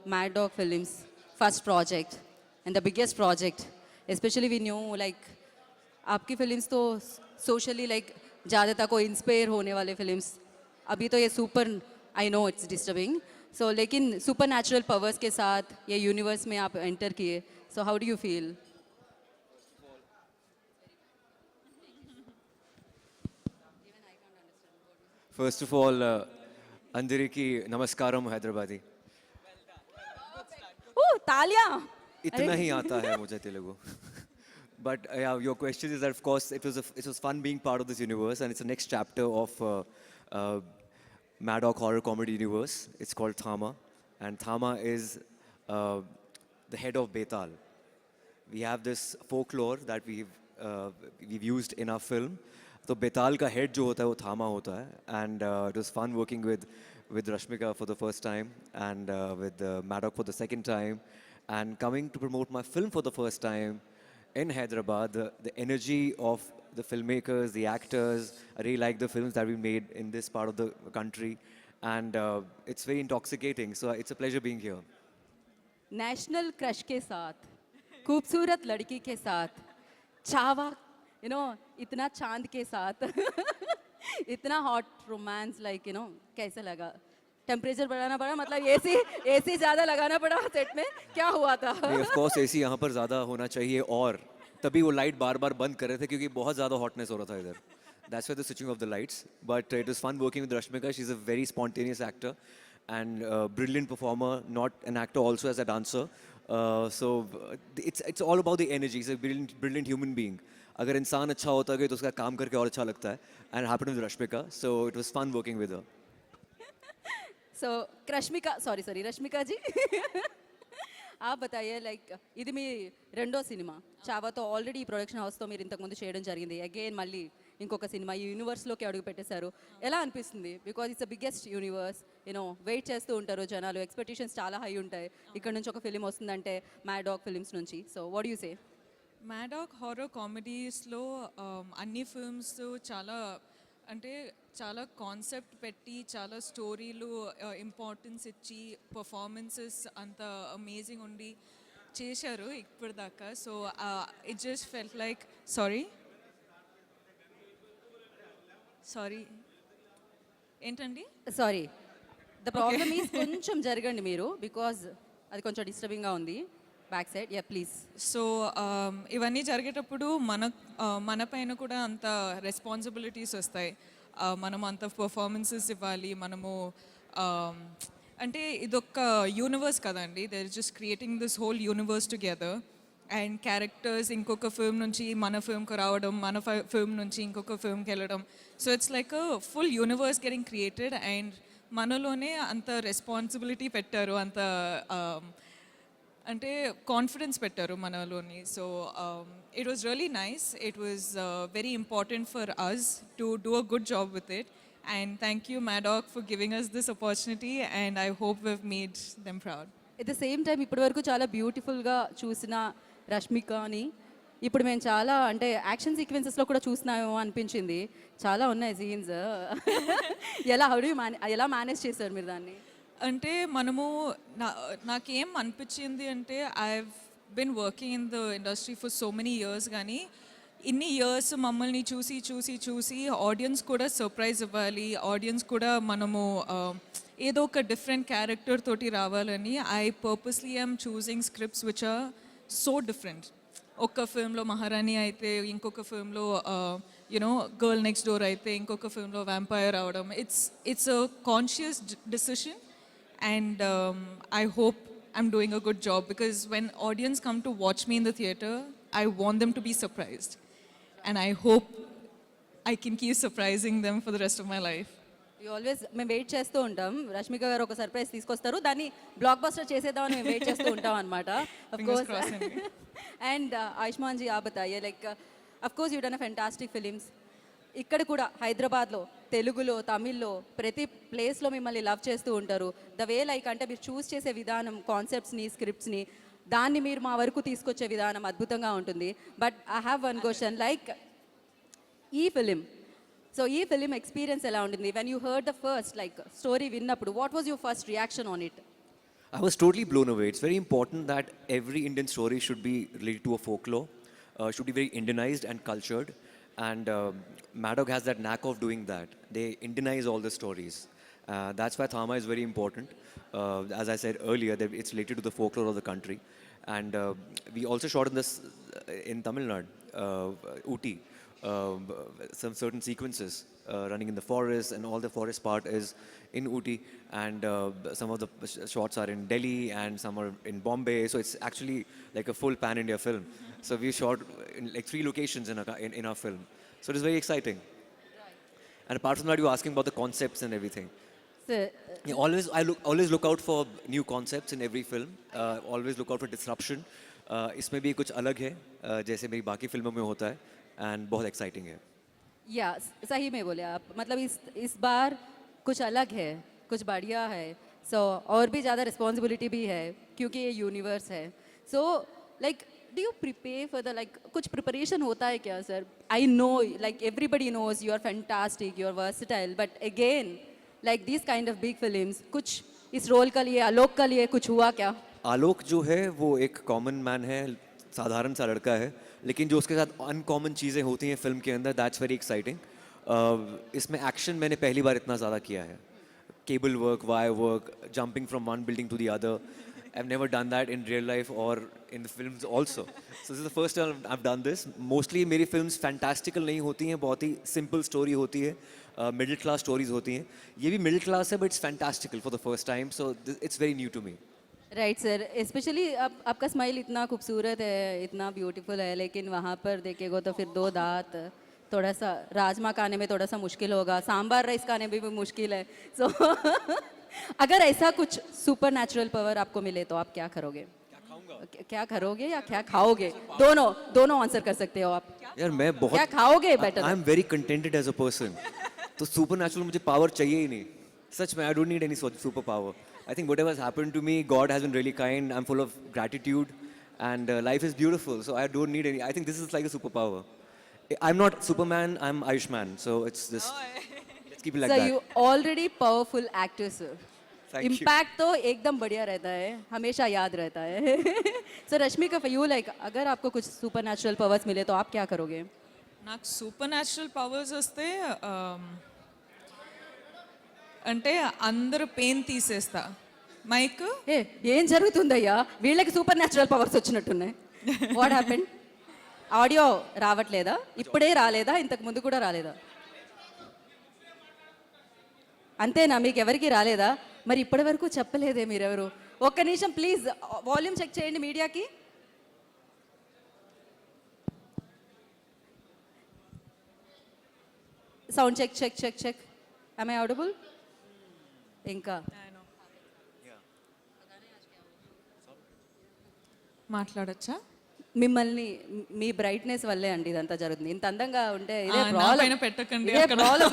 Mad Dog Films first project and the biggest project. Especially we knew like आपकी films तो socially like ज़्यादातर को inspire होने वाले फिल्म्स अभी तो ये super I know it's disturbing so लेकिन सुपर नेचुरल पावर्स के साथ ये यूनिवर्स में आप एंटर किए so how do you feel First of all, Andiriki Namaskaram Hyderabadi. ओह तालियां इतना ही आता है मुझे Telugu. But yeah, your question is that of course it was fun being part of this universe, and it's the next chapter of uh, Mad Dog horror comedy universe. It's called Thama, and Thama is uh, the head of Betal. We have this folklore that we've used in our film. तो बेताल का head जो होता है वो थामा होता है and it was fun working with Rashmika for the first time and with Maddock for the second time and coming to promote my film for the first time in Hyderabad. The energy of the filmmakers, the actors, I really like the films that we made in this part of the country and it's very intoxicating. So it's a pleasure being here. National crush के साथ खूबसूरत लड़की के साथ चावा you know इतना चांद के साथ इतना hot romance like you know कैसे लगा टेम्परेचर बढ़ाना पड़ा मतलब एसी ज़्यादा लगाना पड़ा सेट में क्या हुआ था ऑफ कोर्स एसी यहाँ पर ज़्यादा होना चाहिए और तभी वो लाइट बार बार बंद कर रहे थे क्योंकि बहुत ज़्यादा हॉटनेस हो रहा था इधर. That's why the switching of the lights. But it was fun working with Rashmika. She's a very spontaneous actor and brilliant performer, not an actor also as a dancer. It's all about the energy. He's a brilliant human being. अगर इंसान अच्छा होता है तो उसका काम करके और अच्छा लगता है. And it happened with Rashmika. So it was fun working with her. సో రష్మిక సారీ రష్మిక జీ आप बताइए లైక్ ఇది మీ రెండో సినిమా చావాతో ఆల్రెడీ ఈ ప్రొడక్షన్ హౌస్తో మీరు ఇంతకుముందు చేయడం జరిగింది అగైన్ మళ్ళీ ఇంకొక సినిమా ఈ యూనివర్స్లోకి అడుగు పెట్టేశారు ఎలా అనిపిస్తుంది because it's the biggest universe you know wait చేస్తూ ఉంటారు జనాలు ఎక్స్పెక్టేషన్స్ చాలా హై ఉంటాయి ఇక్కడ నుంచి ఒక ఫిలిం వస్తుందంటే మ్యాడ్ డాగ్ ఫిలిమ్స్ నుంచి so what you say Mad Dog horror కామెడీస్లో అన్ని ఫిల్మ్స్ చాలా అంటే చాలా కాన్సెప్ట్ పెట్టి చాలా స్టోరీలు ఇంపార్టెన్స్ ఇచ్చి పర్ఫార్మెన్సెస్ అంత అమేజింగ్ ఉండి చేశారు ఇప్పటిదాకా so it just felt like sorry ఏంటండి సారీ ద ప్రాబ్లమ్ ఈజ్ కొంచెం జరగండి మీరు బికాజ్ అది కొంచెం డిస్టర్బింగ్గా ఉంది back side yeah please so ఇవన్నీ జరిగేటప్పుడు మన పైన కూడా అంత రెస్పాన్సిబిలిటీస్ వస్తాయి మనం అంత పర్ఫార్మెన్సెస్ ఇవ్వాలి మనము అంటే ఇదొక యూనివర్స్ కదండి they are just creating this whole universe together and characters ఇంకొక ఫిల్మ్ నుంచి మన ఫిల్మ్కి రావడం మన ఫిల్మ్ నుంచి ఇంకొక ఫిల్మ్కి వెళ్ళడం so it's like a full universe getting created and మనలోనే అంత రెస్పాన్సిబిలిటీ పెట్టారు అంత అంటే కాన్ఫిడెన్స్ పెట్టారు మనలోని so it was really nice it was very important for us to do a good job with it and thank you Maddock for giving us this opportunity and I hope we made them proud at the same time ఇప్పటి వరకు చాలా బ్యూటిఫుల్గా చూసిన రష్మికని ఇప్పుడు మేము చాలా అంటే action సీక్వెన్సెస్లో కూడా చూసినామేమో అనిపించింది చాలా ఉన్నాయి సీన్స్ ఎలా మేనేజ్ చేశారు మీరు దాన్ని అంటే మనము నాకేం అనిపించింది అంటే I been working in the industry for so many years కానీ ఇన్ని ఇయర్స్ మమ్మల్ని చూసి ఆడియన్స్ కూడా సర్ప్రైజ్ ఇవ్వాలి ఆడియన్స్ కూడా మనము ఏదో ఒక డిఫరెంట్ క్యారెక్టర్ తోటి రావాలని I purposely I'm choosing scripts which are so different ఒక్క ఫిల్మ్లో మహారాణి అయితే ఇంకొక ఫిల్మ్లో యునో గర్ల్ నెక్స్ట్ డోర్ అయితే ఇంకొక ఫిల్మ్లో వ్యాంపైర్ అవడం it's a conscious decision and I hope I'm doing a good job because when audience come to watch me in the theatre I want them to be surprised and I hope I can keep surprising them for the rest of my life. You always మేము wait చేస్తూ ఉంటాం రష్మిక గారు ఒక surprise తీసుకొస్తారు దాన్ని block buster చేసేద్దామని మేము wait చేస్తూ ఉంటాం అనమాట అఫ్కోర్స్ అండ్ ఆయుష్మాన్ జీ ఆ బతాయే like of course you done a fantastic films ఇక్కడ కూడా హైదరాబాద్లో తెలుగులో తమిళ్లో ప్రతి ప్లేస్లో మిమ్మల్ని లవ్ చేస్తూ ఉంటారు ద వే లైక్ అంటే మీరు చూస్ చేసే విధానం కాన్సెప్ట్స్ని స్క్రిప్ట్స్ని దాన్ని మీరు మా వరకు తీసుకొచ్చే విధానం అద్భుతంగా ఉంటుంది but I have one question like ఈ ఫిలిం ఎక్స్పీరియన్స్ ఎలా ఉంటుంది when you heard the first like story విన్నప్పుడు what was your first reaction on it I was totally blown away. It's very important that every Indian story should be related to a folklore, should be very Indianized and cultured. And Maddock has that knack of doing that. They Indianize all the stories. That's why Thama is very important. As I said earlier, that it's related to the folklore of the country. And we also shot in this in Tamil Nadu, Ooty, some certain sequences running in the forest, and all the forest part is in Ooty, and some of the shots are in Delhi and some are in Bombay. So it's actually like a full pan-India film. So we shot in like 3 locations in our film. So it is very exciting. And apart from that, you were asking about the concepts and everything. So, Yeah, always look out for new concepts in every film. Always look out for disruption. इसमें भी कुछ अलग है, जैसे मेरी बाकी फिल्मों में होता है, and बहुत exciting है. या सही में बोले आप, मतलब इस बार कुछ अलग है, कुछ बढ़िया है. सो और भी ज़्यादा रिस्पॉन्सिबिलिटी भी है क्योंकि ये यूनिवर्स है. So like do you prepare for the like कुछ प्रिपरेशन होता है क्या sir? I know like everybody knows you are fantastic, you are versatile, but again like this kind of big films, कुछ इस रोल का लिए, आलोक का लिए कुछ हुआ क्या? आलोक जो है वो एक कॉमन मैन है, साधारण सा लड़का है, लेकिन जो उसके साथ अनकॉमन चीज़ें होती हैं फिल्म के अंदर, दैट्स वेरी एक्साइटिंग. इसमें एक्शन मैंने पहली बार इतना ज़्यादा किया है. Cable work, wire work, jumping from one building to the other. I've never done that in real life or in the films also. So this is the first time I've done this. Mostly मेरी films fantastical नहीं होती हैं, बहुत ही simple story होती है, middle class stories होती हैं. ये भी middle class है, but it's fantastical for the first time. So it's very new to me. Right sir, specially आपका स्माइल इतना खूबसूरत है, इतना ब्यूटीफुल है, लेकिन वहाँ पर देखेगा तो फिर 2 दांत, थोड़ा सा राजमा खाने में थोड़ा सा मुश्किल होगा, सांबार राइस खाने में भी मुश्किल है. सो अगर ऐसा कुछ सुपर नेचुरल पावर आपको मिले तो आप क्या करोगे? क्या करोगे या क्या खाओगे? दोनों आंसर कर सकते हो आप. यार मैं बहुत क्या खाओगे better? I am very contented as a person. तो सुपर नेचुरल मुझे पावर चाहिए ही नहीं. सच में I don't need any super power. I think whatever has happened to me, God has been really kind. I'm full of gratitude, and life is beautiful. So I don't need any. I think this is like a superpower. I'm not Superman. I'm Ayushman. So it's just let's keep it like sir that. You already powerful actor sir. Thank you. Impact तो एकदम बढ़िया रहता है, हमेशा याद रहता है. Sir Rashmika for you, like अगर आपको कुछ सुपर नेचुरल पावर्स मिले तो आप क्या करोगे? నాకు సూపర్ న్యాచురల్ పవర్స్ వస్తే అంటే అందరు పెయిన్ తీసేస్తా. మైక్ ఏం జరుగుతుందయ్యా, వీళ్ళకి సూపర్ న్యాచురల్ పవర్స్ వచ్చినట్టున్నాయి. What happen? ఆడియో రావట్లేదా? ఇప్పుడే రాలేదా? ఇంతకు ముందు కూడా రాలేదా? అంతేనా, మీకు ఎవరికి రాలేదా? మరి ఇప్పటి వరకు చెప్పలేదే మీరెవరు? ఒక్క నిమిషం ప్లీజ్ వాల్యూమ్ చెక్ చేయండి మీడియాకి. Sound check check check check. am I audible? ఇంకా మాట్లాడచ్చా? మిమ్మల్ని మీ బ్రైట్నెస్ వల్లే అండి ఇదంతా జరుగుతుంది. ఇంత అందంగా ఉంటే ఇదే నా పైన పెట్టకండి అక్కడ. Problem.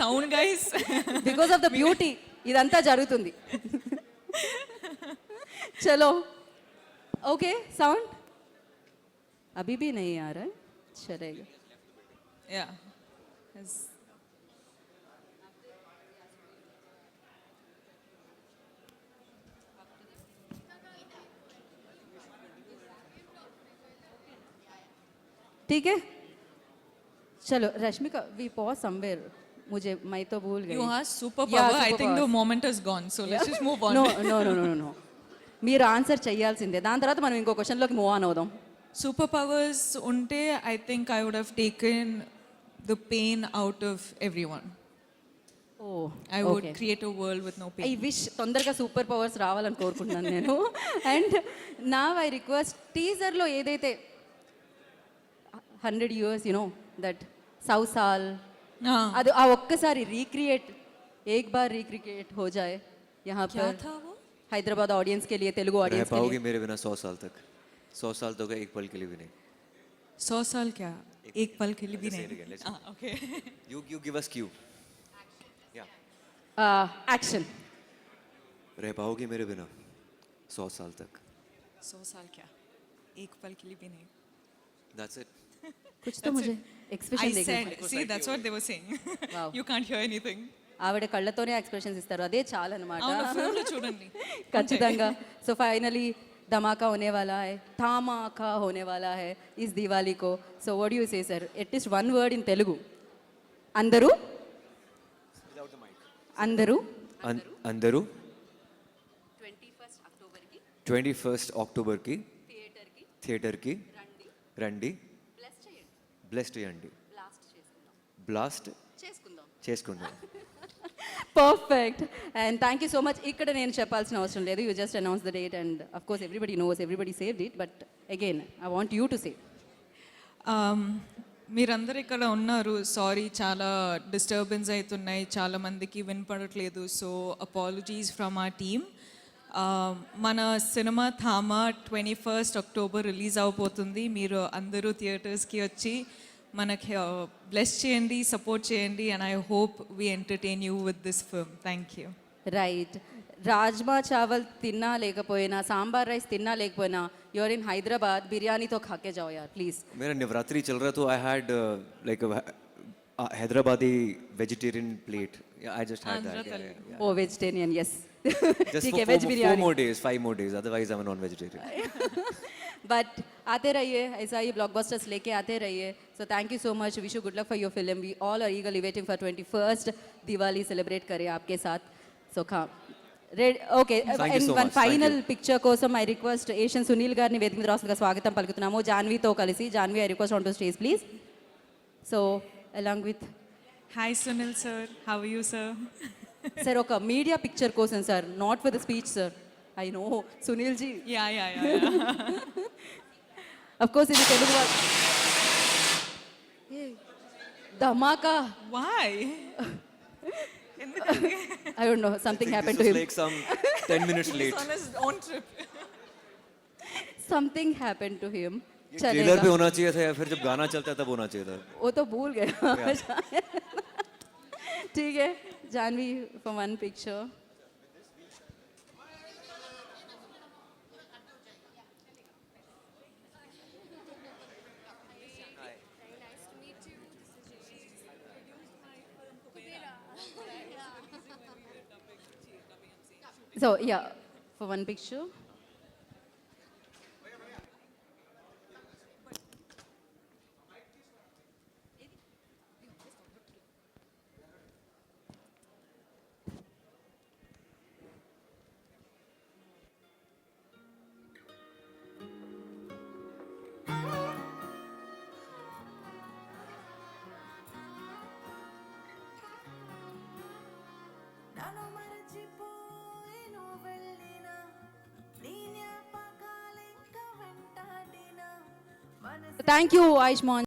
Sound guys, because of the beauty ఇదంతా జరుగుతుంది. చలో ఓకే, సౌండ్ అభి भी नहीं आ रहा है, चलेगा. యా ठीक है. चलो रश्मिका, वी पॉज समवेयर. मैं तो भूल गई. You have super Yeah, power. I think the superpowers. Moment has gone. So let's just move on. No no no no no, మీరు ఆన్సర్ చేయాల్సిందే. దాని తర్వాత మనం ఇంకో క్వశ్చన్లోకి మూవ్ ఆన్ అవుదాం. సూపర్ పవర్స్ ఉంటే I think I would have taken the pain out of everyone. Oh I would create a world with no I pain. Wish తొందరగా సూపర్ పవర్స్ రావాలని కోరుకుంటున్నాను నేను. అండ్ నా ఐ రిక్వెస్ట్, టీజర్లో ఏదైతే 100 years that 100 साल, అది ఆ ఒక్కసారి రీక్రియేట్, एक बार रिक्रिएट हो जाए यहाँ क्या पर था वो? हैदराबाद ऑडियंस के लिए, तेलुगु रह ऑडियंस के पाओगे लिए. मेरे बिना 100 साल तक? 100 साल तो एक पल के लिए भी नहीं. 100 साल क्या, एक पल के लिए भी Let's say नहीं. it again, let's see. Okay. You give us cue. Yeah. Action. रह पाओगे मेरे बिना 100 साल तक? 100 साल क्या, एक पल के लिए भी नहीं. That's it. कुछ तो मुझे I एक्सप्रेशन देखना. said, see, that's what they were saying. Wow. You can't hear anything. ఆవిడ కళ్ళతోనే ఎక్స్ప్రెషన్స్ ఇస్తారు, అదే చాలన్నమాట. అవును, film లో చూడండి. ఖచ్చితంగా. సో ఫైనలీ धमाका होने वाला है, धमाका होने वाला है इस दिवाली को. So what do you say, sir? At least one word in Telugu. Andaru? Andaru? అందరూ 21st October ki 21st అక్టోబర్కి theater ki థియేటర్కి randi రండి, bless చేయండి. బ్లెస్డ్ చేయండి, Blast చేసుకుందాం. బ్లాస్ట్ చేసుకుందాం. చేసుకుందాం. Perfect and thank you so much. ఇక్కడ నేను చెప్పాల్సిన అవసరం లేదు, you just announce the date and of course everybody knows, everybody saved it, but again I want you to say. మీరందరు ఇక్కడ ఉన్నారు, సారీ చాలా డిస్టర్బెన్స్ అవుతున్నాయి, చాలా మందికి వినపడట్లేదు, సో అపాలజీస్ ఫ్రమ్ ఆ టీమ్. మన cinema Thama 21st October release అవబోతుంది. మీరు అందరూ థియేటర్స్కి వచ్చి మనకి బ్లెస్ చేయండి, సపోర్ట్ చేయండి, and I hope we entertain you with this film. Thank you. Right, rajma chawal తిన్నా లేకపోయినా, సాంబార్ రైస్ తిన్నా లేకపోయినా, యూఆర్ ఇన్ హైదరాబాద్, బిర్యానీతో ఖాకే जाओ यार प्लीज. मेरा नवरात्रि चल रहा, तो I had like Hyderabadi vegetarian plate. I just had that. Oh vegetarian, yes. Just ठीक for है, veg 4 biryani. more days, 5 more days. Otherwise, I'm a non-vegetarian. But आते रहिए, ऐसा ही ब्लॉकबस्टर्स लेके आते रहिए. So thank you so much, wish you good luck for your film. We all are eagerly waiting for 21st Diwali celebrate करें आपके साथ. सो खा red okay. Thank you so one much. Final Thank you. Picture కోసం I request Asian Sunil గారిని వేదిక మీద రాసులుగా స్వాగతం పలుకుతున్నాము, జాన్వీతో కలిసి. Janhvi, I request on to stage please. So along with hi Sunil sir, how are you sir? Sir, ఒక మీడియా పిక్చర్ కోసం sir, not for the speech sir. I know Sunil ji, yeah yeah yeah of course ఇది తెలుగు ధమాకా. Why? I don't know, something happened to This him. was like some 10 minutes late. on his own trip. Something happened to him. Trailer पे चलेगा, होना चाहिए था, या फिर जब गाना चलता है तब होना चाहिए था. वो तो भूल गया. ठीक है, Janvi for one picture. So yeah, for one picture. నన్ను మరచిపోయిను వెళ్ళిన నీ జ్ఞాపకాలింక వెంటాడిన మనసు Thank you, Aishman.